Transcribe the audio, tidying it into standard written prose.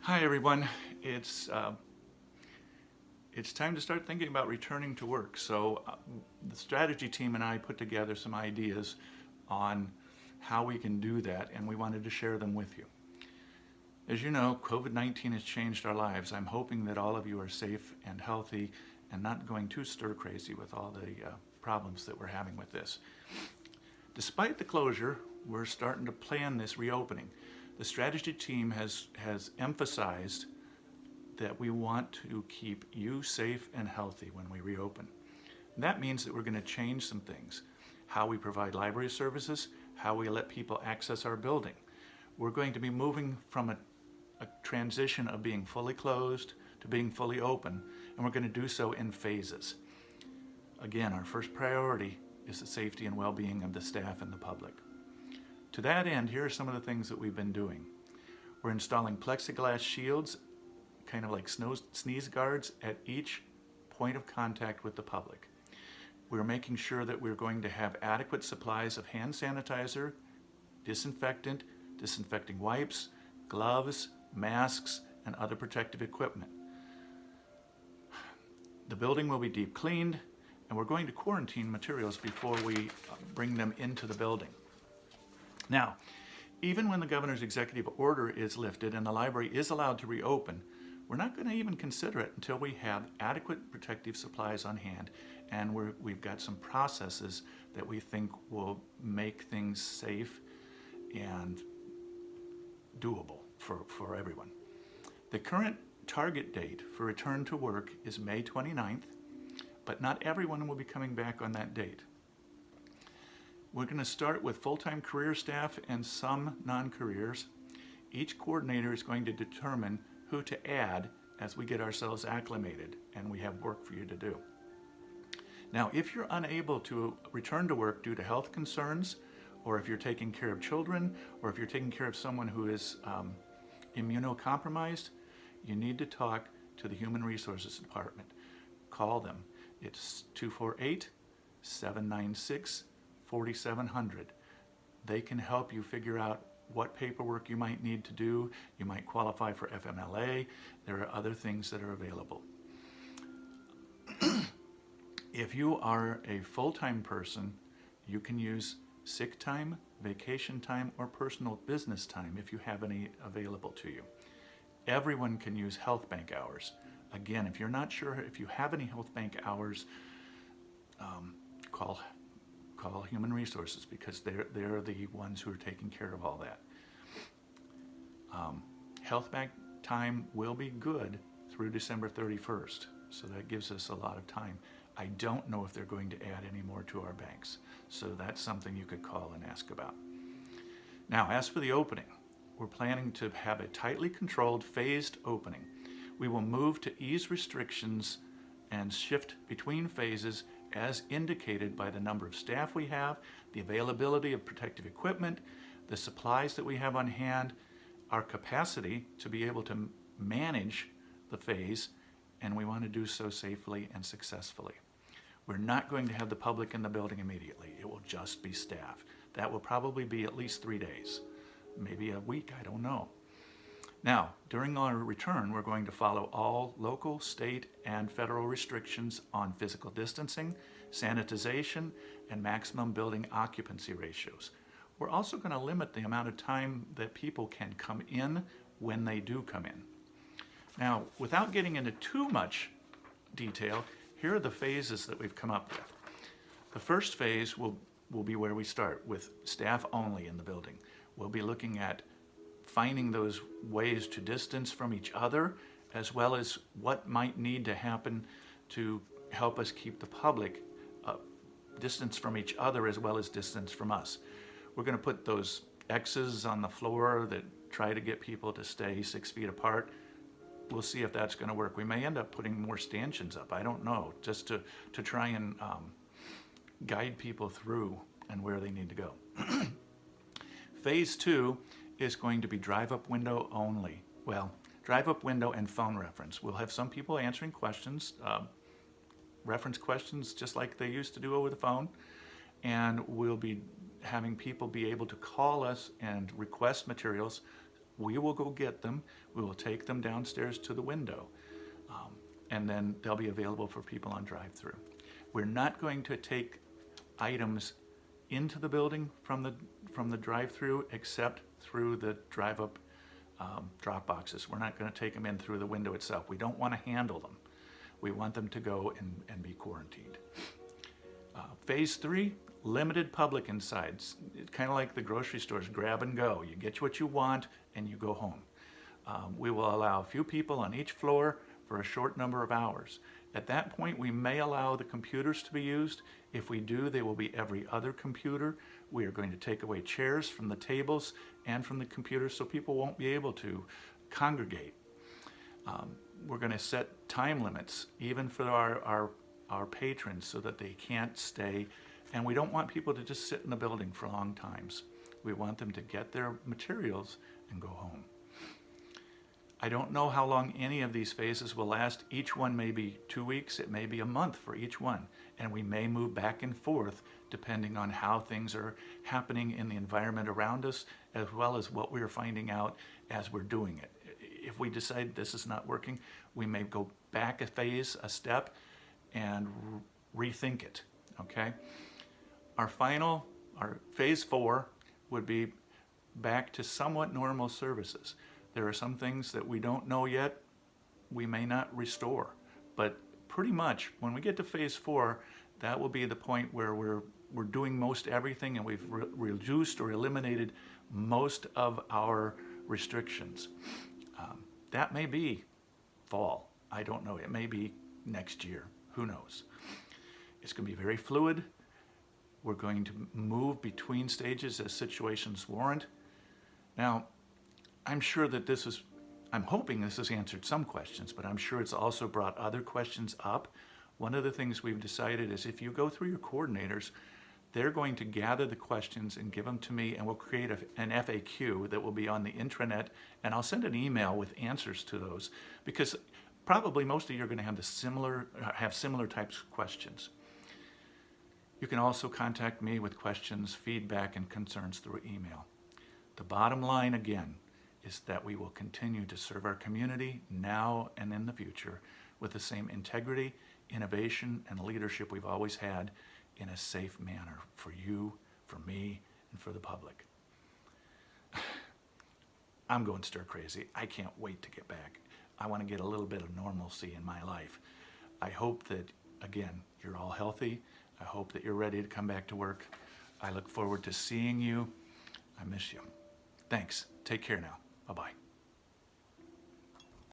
Hi everyone. It's uh, it's time to start thinking about returning to work. The strategy team and I put together some ideas on how we can do that, and we wanted to share them with you. As you know, COVID-19 has changed our lives. I'm hoping that all of you are safe and healthy and not going too stir crazy with all the problems that we're having with this. Despite the closure, we're starting to plan this reopening. The strategy team has emphasized that we want to keep you safe and healthy when we reopen. And that means that we're going to change some things. How we provide library services, how we let people access our building. We're going to be moving from a transition of being fully closed to being fully open, and we're going to do so in phases. Again, our first priority is the safety and well-being of the staff and the public. To that end, here are some of the things that we've been doing. We're installing plexiglass shields, kind of like sneeze guards, at each point of contact with the public. We're making sure that we're going to have adequate supplies of hand sanitizer, disinfectant, disinfecting wipes, gloves, masks, and other protective equipment. The building will be deep cleaned, and we're going to quarantine materials before we bring them into the building. Now, even when the governor's executive order is lifted and the library is allowed to reopen, we're not going to even consider it until we have adequate protective supplies on hand, and we've got some processes that we think will make things safe and doable for everyone. The current target date for return to work is May 29th, but not everyone will be coming back on that date. We're going to start with full-time career staff and some non-careers. Each coordinator is going to determine who to add as we get ourselves acclimated, and we have work for you to do. Now, if you're unable to return to work due to health concerns, or if you're taking care of children, or if you're taking care of someone who is immunocompromised, you need to talk to the Human Resources Department. Call them. It's 248-796-4700. They can help you figure out what paperwork you might need to do. You might qualify for FMLA. There are other things that are available. If you are a full-time person, you can use sick time, vacation time, or personal business time if you have any available to you. Everyone can use health bank hours. Again, if you're not sure if you have any health bank hours, call Human Resources, because they're the ones who are taking care of all that. Health bank time will be good through December 31st, so that gives us a lot of time. I don't know if they're going to add any more to our banks, so that's something you could call and ask about. Now, as for the opening, we're planning to have a tightly controlled, phased opening. We will move to ease restrictions and shift between phases as indicated by the number of staff we have, the availability of protective equipment, the supplies that we have on hand, our capacity to be able to manage the phase, and we want to do so safely and successfully. We're not going to have the public in the building immediately. It will just be staff. That will probably be at least 3 days, maybe a week, I don't know. Now, during our return, we're going to follow all local, state, and federal restrictions on physical distancing, sanitization, and maximum building occupancy ratios. We're also going to limit the amount of time that people can come in when they do come in. Now, without getting into too much detail, here are the phases that we've come up with. The first phase will be where we start, with staff only in the building. We'll be looking at finding those ways to distance from each other, as well as what might need to happen to help us keep the public distance from each other as well as distance from us. We're going to put those X's on the floor that try to get people to stay 6 feet apart. We'll see if that's going to work. We may end up putting more stanchions up, I don't know, just to try and guide people through and where they need to go. Phase 2 is going to be drive-up window only. Well, drive-up window and phone reference. We'll have some people answering questions, reference questions just like they used to do over the phone, and we'll be having people be able to call us and request materials We will go get them. We will take them downstairs to the window. And then they'll be available for people on drive-through. We're not going to take items into the building from the drive-through except through the drive-up drop boxes. We're not going to take them in through the window itself. We don't want to handle them. We want them to go and be quarantined. Phase 3, limited public inside. It's kind of like the grocery stores, grab and go. You get what you want and you go home. We will allow a few people on each floor for a short number of hours. At that point, we may allow the computers to be used. If we do, they will be every other computer. We are going to take away chairs from the tables and from the computers so people won't be able to congregate. We're going to set time limits, even for our patrons, so that they can't stay. And we don't want people to just sit in the building for long times. We want them to get their materials and go home. I don't know how long any of these phases will last. Each one may be 2 weeks, it may be a month for each one, and we may move back and forth depending on how things are happening in the environment around us, as well as what we're finding out as we're doing it. If we decide this is not working, we may go back a phase, a step, and rethink it, okay? Our phase 4 would be back to somewhat normal services. There are some things that we don't know yet, we may not restore. But pretty much, when we get to phase 4, that will be the point where we're doing most everything and we've reduced or eliminated most of our restrictions. That may be fall. I don't know. It may be next year. Who knows? It's going to be very fluid. We're going to move between stages as situations warrant. Now, I'm sure that I'm hoping this has answered some questions, but I'm sure it's also brought other questions up. One of the things we've decided is if you go through your coordinators, they're going to gather the questions and give them to me, and we'll create an FAQ that will be on the intranet, and I'll send an email with answers to those, because probably most of you are going to have similar types of questions. You can also contact me with questions, feedback, and concerns through email. The bottom line, again, is that we will continue to serve our community now and in the future with the same integrity, innovation, and leadership we've always had in a safe manner for you, for me, and for the public. I'm going stir crazy. I can't wait to get back. I want to get a little bit of normalcy in my life. I hope that, again, you're all healthy. I hope that you're ready to come back to work. I look forward to seeing you. I miss you. Thanks. Take care now. Bye-bye.